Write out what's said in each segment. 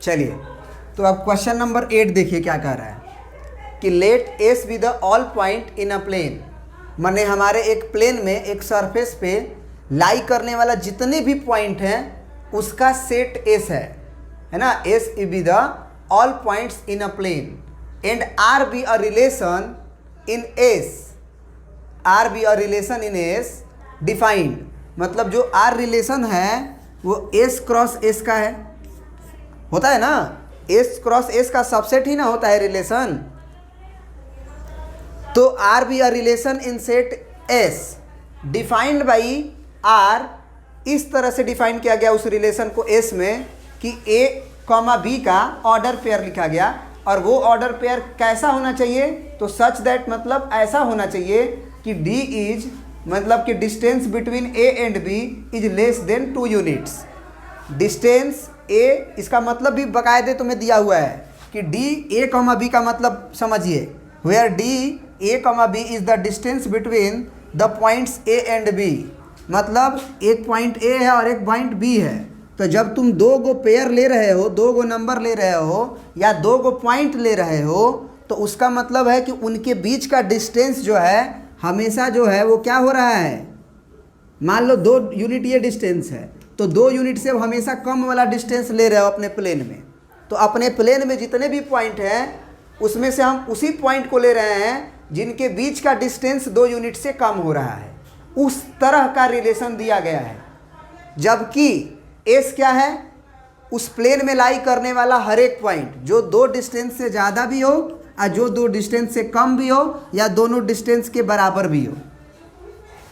चलिए, तो अब क्वेश्चन नंबर 8 देखिए क्या कह रहा है कि let S be the all point in a plane, माने हमारे एक प्लेन में एक सरफेस पे लाई करने वाला जितने भी पॉइंट हैं उसका सेट एस है ना। S be the all points in a plane and R be a relation in S, R be a relation in S defined, मतलब जो आर रिलेशन है वो एस क्रॉस एस का है, होता है ना, एस क्रॉस एस का सबसेट ही ना होता है रिलेशन। तो R be a relation in set S defined by R, इस तरह से डिफाइन किया गया उस रिलेशन को एस में कि ए कॉमा बी का ऑर्डर पेयर लिखा गया, और वो ऑर्डर पेयर कैसा होना चाहिए, तो सच दैट, मतलब ऐसा होना चाहिए कि डी इज, मतलब कि distance between A and B is less than 2 units. Distance A, इसका मतलब भी बाकायदे तुम्हें दिया हुआ है कि डी ए कॉमा बी का मतलब समझिए, where D A comma B is the distance between the points A and B, मतलब एक पॉइंट ए है और एक पॉइंट बी है। तो जब तुम दो गो पेयर ले रहे हो, दो गो नंबर ले रहे हो या दो गो पॉइंट ले रहे हो, तो उसका मतलब है कि उनके बीच का डिस्टेंस जो है हमेशा जो है वो क्या हो रहा है, मान लो 2 यूनिट ये डिस्टेंस है, तो 2 यूनिट से हमेशा कम वाला डिस्टेंस ले रहे हो अपने प्लेन में। तो अपने प्लेन में जितने भी पॉइंट हैं उसमें से हम उसी पॉइंट को ले रहे हैं जिनके बीच का डिस्टेंस 2 यूनिट से कम हो रहा है, उस तरह का रिलेशन दिया गया है। जबकि एस क्या है, उस प्लेन में लाई करने वाला हर एक पॉइंट जो 2 डिस्टेंस से ज़्यादा भी हो और जो 2 डिस्टेंस से कम भी हो या दोनों डिस्टेंस के बराबर भी हो।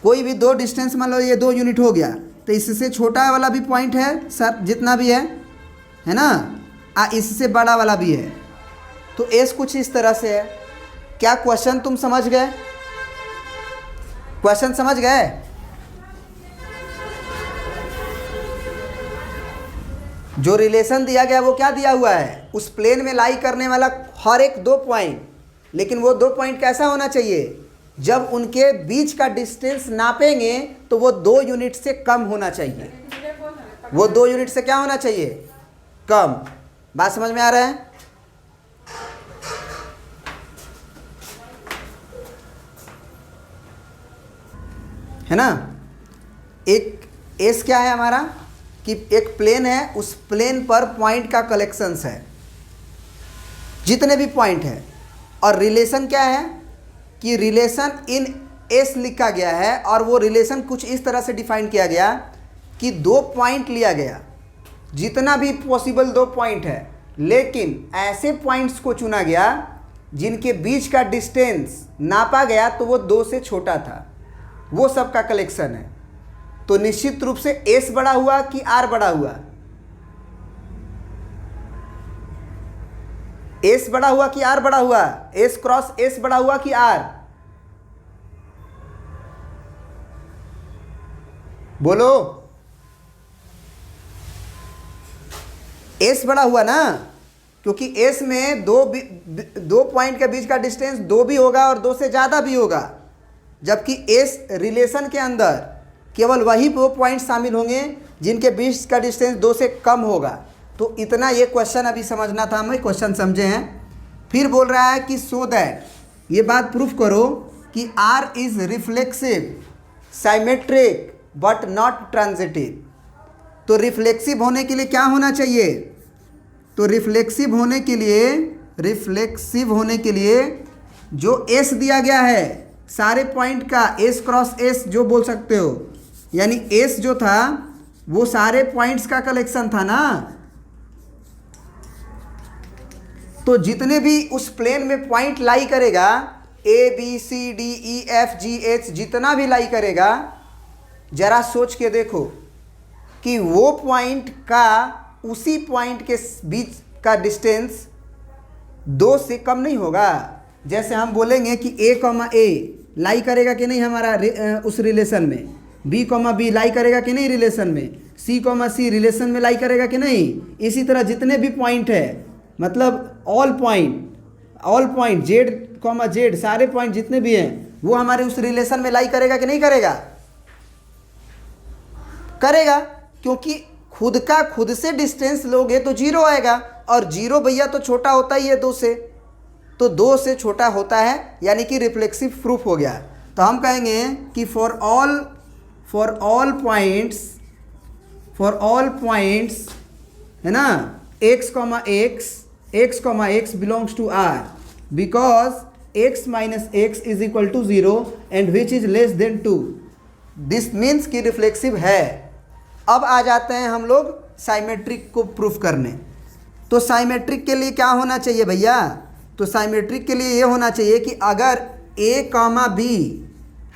कोई भी 2 डिस्टेंस, मान लो ये 2 यूनिट हो गया, तो इससे छोटा वाला भी पॉइंट है सर, जितना भी है ना, इससे बड़ा वाला भी है। तो एस कुछ इस तरह से है। क्या क्वेश्चन तुम समझ गए? क्वेश्चन समझ गए? जो रिलेशन दिया गया वो क्या दिया हुआ है, उस प्लेन में लाई करने वाला हर एक 2 पॉइंट, लेकिन वो 2 पॉइंट कैसा होना चाहिए, जब उनके बीच का डिस्टेंस नापेंगे तो वो 2 यूनिट से कम होना चाहिए। वो 2 यूनिट से क्या होना चाहिए, कम। बात समझ में आ रहा है ना। एक एस क्या है हमारा कि एक प्लेन है, उस प्लेन पर पॉइंट का कलेक्शंस है, जितने भी पॉइंट है, और रिलेशन क्या है कि रिलेशन इन एस लिखा गया है, और वो रिलेशन कुछ इस तरह से डिफाइन किया गया कि 2 पॉइंट लिया गया, जितना भी पॉसिबल 2 पॉइंट है, लेकिन ऐसे पॉइंट्स को चुना गया जिनके बीच का डिस्टेंस नापा गया तो वो 2 से छोटा था, वो सब का कलेक्शन है। तो निश्चित रूप से एस बड़ा हुआ कि आर बड़ा हुआ, एस बड़ा हुआ कि आर बड़ा हुआ, एस क्रॉस एस बड़ा हुआ कि आर, बोलो। एस बड़ा हुआ ना, क्योंकि एस में दो पॉइंट के बीच का डिस्टेंस 2 भी होगा और 2 से ज़्यादा भी होगा, जबकि एस रिलेशन के अंदर केवल वही 2 पॉइंट शामिल होंगे जिनके बीच का डिस्टेंस 2 से कम होगा। तो इतना ये क्वेश्चन अभी समझना था, हमें क्वेश्चन समझे हैं। फिर बोल रहा है कि सो दैट, ये बात प्रूफ करो कि R is reflexive symmetric but not transitive. तो रिफ्लेक्सिव होने के लिए क्या होना चाहिए, तो रिफ्लेक्सिव होने के लिए जो एस दिया गया है सारे पॉइंट का, एस क्रॉस एस जो बोल सकते हो, यानी एस जो था वो सारे पॉइंट्स का कलेक्शन था ना। तो जितने भी उस प्लेन में पॉइंट लाई करेगा, A B C D E F G H, जितना भी लाई करेगा, जरा सोच के देखो कि वो पॉइंट का उसी पॉइंट के बीच का डिस्टेंस 2 से कम नहीं होगा। जैसे हम बोलेंगे कि ए कॉमा ए लाई करेगा कि नहीं हमारा उस रिलेशन में, बी कॉमा बी लाई करेगा कि नहीं रिलेशन में, सी कॉमा सी रिलेशन में लाई करेगा कि नहीं। इसी तरह जितने भी पॉइंट है, मतलब all point Z comma Z, सारे पॉइंट जितने भी हैं वो हमारे उस रिलेशन में लाई करेगा कि नहीं करेगा, करेगा, क्योंकि खुद से डिस्टेंस लोगे तो 0 आएगा, और 0 भैया तो छोटा होता ही है 2 से, तो 2 से छोटा होता है, यानी कि रिफ्लेक्सिव प्रूफ हो गया। तो हम कहेंगे कि फॉर ऑल पॉइंट्स है ना x belongs to R because x minus x is equal to 0 and which is less than 2। This means कि रिफ्लेक्सिव है। अब आ जाते हैं हम लोग साइमेट्रिक को प्रूफ करने। तो साइमेट्रिक के लिए क्या होना चाहिए भैया? तो साइमेट्रिक के लिए ये होना चाहिए कि अगर a कॉमा b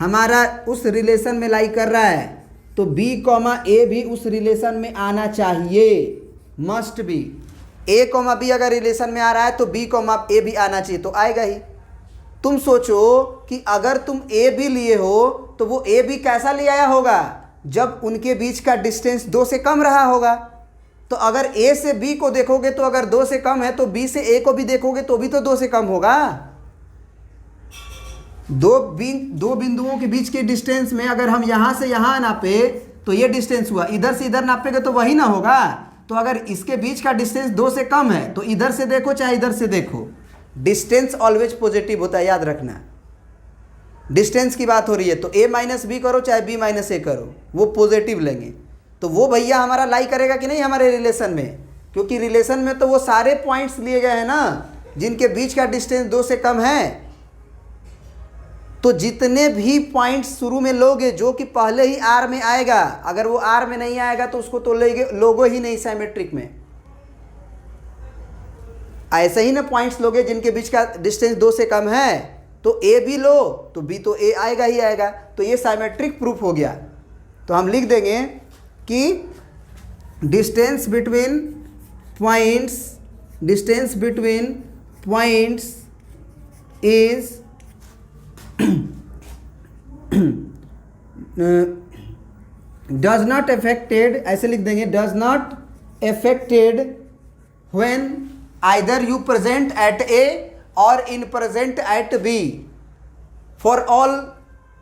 हमारा उस रिलेशन में लाई कर रहा है तो b कॉमा a भी उस रिलेशन में आना चाहिए, must be. a comma b अगर रिलेशन में आ रहा है तो b कॉमा a भी आना चाहिए, तो आएगा ही। तुम सोचो कि अगर तुम a b लिए हो तो वो a b कैसा ले आया होगा? जब उनके बीच का डिस्टेंस 2 से कम रहा होगा। तो अगर a से b को देखोगे तो अगर 2 से कम है, तो b से a को भी देखोगे तो भी तो 2 से कम होगा। दो बिंदुओं के बीच के डिस्टेंस में अगर हम यहाँ से यहाँ नापे तो ये डिस्टेंस हुआ, इधर से इधर नापेंगे तो वही ना होगा। तो अगर इसके बीच का डिस्टेंस 2 से कम है तो इधर से देखो चाहे इधर से देखो, डिस्टेंस ऑलवेज पॉजिटिव होता है, याद रखना। डिस्टेंस की बात हो रही है तो a माइनस बी करो चाहे b माइनस ए करो, वो पॉजिटिव लेंगे। तो वो भैया हमारा लाई करेगा कि नहीं हमारे रिलेशन में? क्योंकि रिलेशन में तो वो सारे पॉइंट्स लिए गए हैं ना जिनके बीच का डिस्टेंस 2 से कम है। तो जितने भी पॉइंट्स शुरू में लोगे जो कि पहले ही R में आएगा, अगर वो R में नहीं आएगा तो उसको तो लोगो ही नहीं साइमेट्रिक में। ऐसे ही ना पॉइंट्स लोगे जिनके बीच का डिस्टेंस 2 से कम है, तो A भी लो तो B तो A आएगा ही आएगा। तो ये साइमेट्रिक प्रूफ हो गया। तो हम लिख देंगे कि distance between points is does not affected, ऐसे लिख देंगे, does not affected when either you present at A और in present at B for all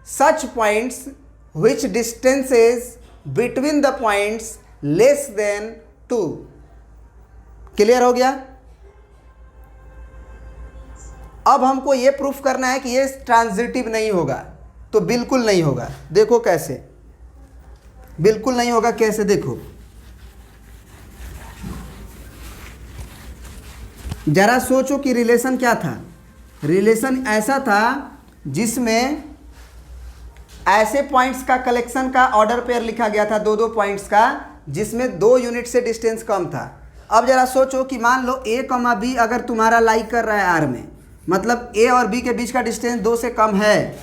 such points which distances between the points less than 2। Clear हो गया? अब हमको ये proof करना है कि ये ट्रांजिटिव नहीं होगा। तो बिल्कुल नहीं होगा। देखो कैसे बिल्कुल नहीं होगा, कैसे देखो जरा सोचो कि रिलेशन क्या था। रिलेशन ऐसा था जिसमें ऐसे पॉइंट्स का कलेक्शन का ऑर्डर पेयर लिखा गया था, 2 पॉइंट्स का, जिसमें 2 यूनिट से डिस्टेंस कम था। अब जरा सोचो कि मान लो a कॉमा b अगर तुम्हारा लाई कर रहा है R में, मतलब a और b के बीच का डिस्टेंस 2 से कम है,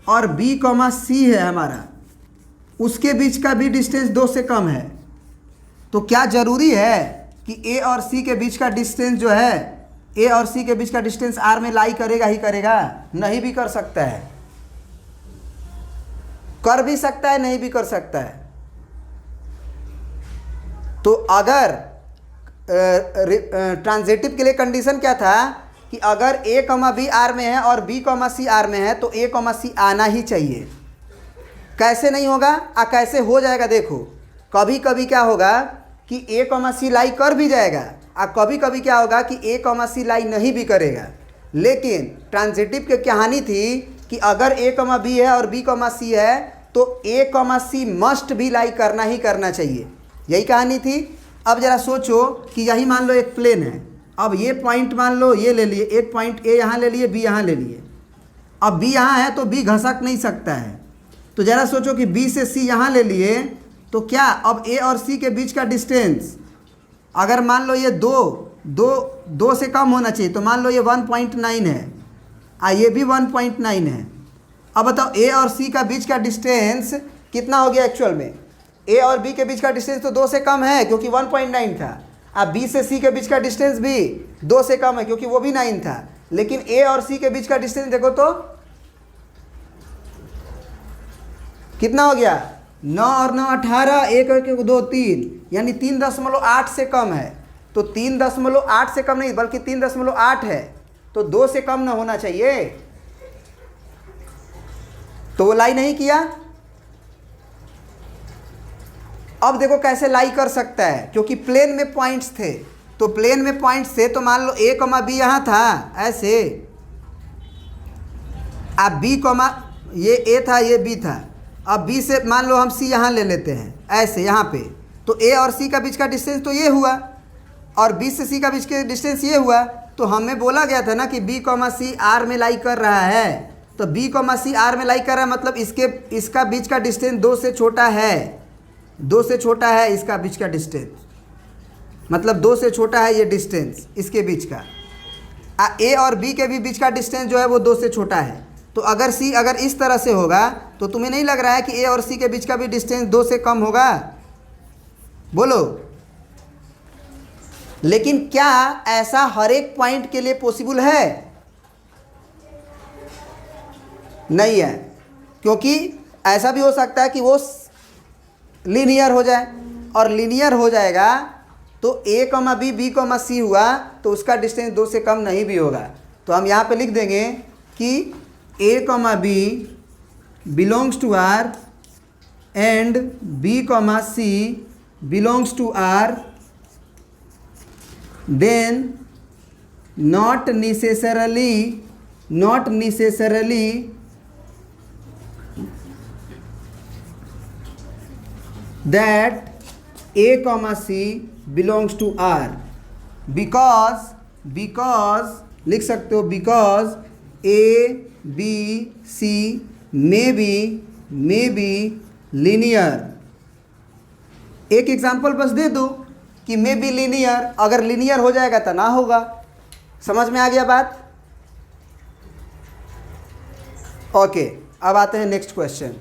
और b कॉमा c है हमारा, उसके बीच का भी डिस्टेंस 2 से कम है। तो क्या ज़रूरी है कि a और c के बीच का डिस्टेंस जो है, a और c के बीच का डिस्टेंस R में लाई करेगा ही करेगा? नहीं भी कर सकता है, कर भी सकता है, नहीं भी कर सकता है। तो अगर ट्रांजिटिव के लिए कंडीशन क्या था कि अगर a कॉमा b R में है और b कॉमा c R में है तो a कॉमा c आना ही चाहिए। कैसे नहीं होगा कैसे हो जाएगा? देखो कभी कभी क्या होगा कि a कॉमा c लाई कर भी जाएगा, कभी कभी क्या होगा कि a कॉमा c लाई नहीं भी करेगा। लेकिन ट्रांजिटिव की कहानी थी कि अगर a कॉमा b है और b कॉमा c है तो a कॉमा c मस्ट भी लाई करना ही करना चाहिए, यही कहानी थी। अब जरा सोचो कि यही मान लो एक प्लेन है, अब ये पॉइंट मान लो ये ले लिए, एक पॉइंट a यहाँ ले लिए, b यहाँ ले लिए। अब b यहाँ है तो b घसक नहीं सकता है। तो जरा सोचो कि b से c यहाँ ले लिए, तो क्या अब a और c के बीच का डिस्टेंस अगर मान लो ये दो से कम होना चाहिए, तो मान लो ये 1.9 है, ये भी 1.9 है। अब बताओ a और c का बीच का डिस्टेंस कितना हो गया? एक्चुअल में a और b के बीच का डिस्टेंस तो 2 से कम है क्योंकि 1.9 था। अब b से c के बीच का डिस्टेंस भी 2 से कम है क्योंकि वो भी 9 था। लेकिन a और c के बीच का डिस्टेंस देखो तो कितना हो गया? 9 और 9 18, 1 1 2 3, यानी 3.8 से कम है। तो 3.8 से कम नहीं बल्कि 3.8 है, तो 2 से कम ना होना चाहिए। तो वो लाई नहीं किया। अब देखो कैसे लाई कर सकता है, क्योंकि प्लेन में पॉइंट्स थे। तो तो प्लेन में पॉइंट से तो मान लो ए कॉमा बी यहाँ था ऐसे, अब बी कॉमा ये ए था ये बी था, अब बी से मान लो हम सी यहाँ ले लेते हैं ऐसे यहाँ पे, तो ए और सी का बीच का डिस्टेंस तो ये हुआ और बी से सी का बीच का डिस्टेंस ये हुआ। तो हमें बोला गया था ना कि बी कॉमा सी आर में लाई कर रहा है, तो बी कॉमा सी आर में लाई कर रहा है मतलब इसका बीच का डिस्टेंस 2 से छोटा है, 2 से छोटा है इसका बीच का डिस्टेंस, मतलब 2 से छोटा है ये डिस्टेंस इसके बीच का। ए और बी के भी बीच का डिस्टेंस जो है वो 2 से छोटा है। तो अगर सी अगर इस तरह से होगा तो तुम्हें नहीं लग रहा है कि ए और सी के बीच का भी डिस्टेंस 2 से कम होगा? बोलो। लेकिन क्या ऐसा हर एक पॉइंट के लिए पॉसिबल है? नहीं है, क्योंकि ऐसा भी हो सकता है कि वो लीनियर हो जाए, और लीनियर हो जाएगा तो ए कॉमा बी बी कॉमा सी हुआ तो उसका डिस्टेंस 2 से कम नहीं भी होगा। तो हम यहाँ पे लिख देंगे कि A comma B belongs to R and B comma C belongs to R, then not necessarily that A comma C belongs to R, because लिख सकते हो because A B C may be linear। एक example बस दे दो कि may be linear, अगर linear हो जाएगा तो ना होगा। समझ में आ गया बात? ओके, अब आते हैं नेक्स्ट क्वेश्चन।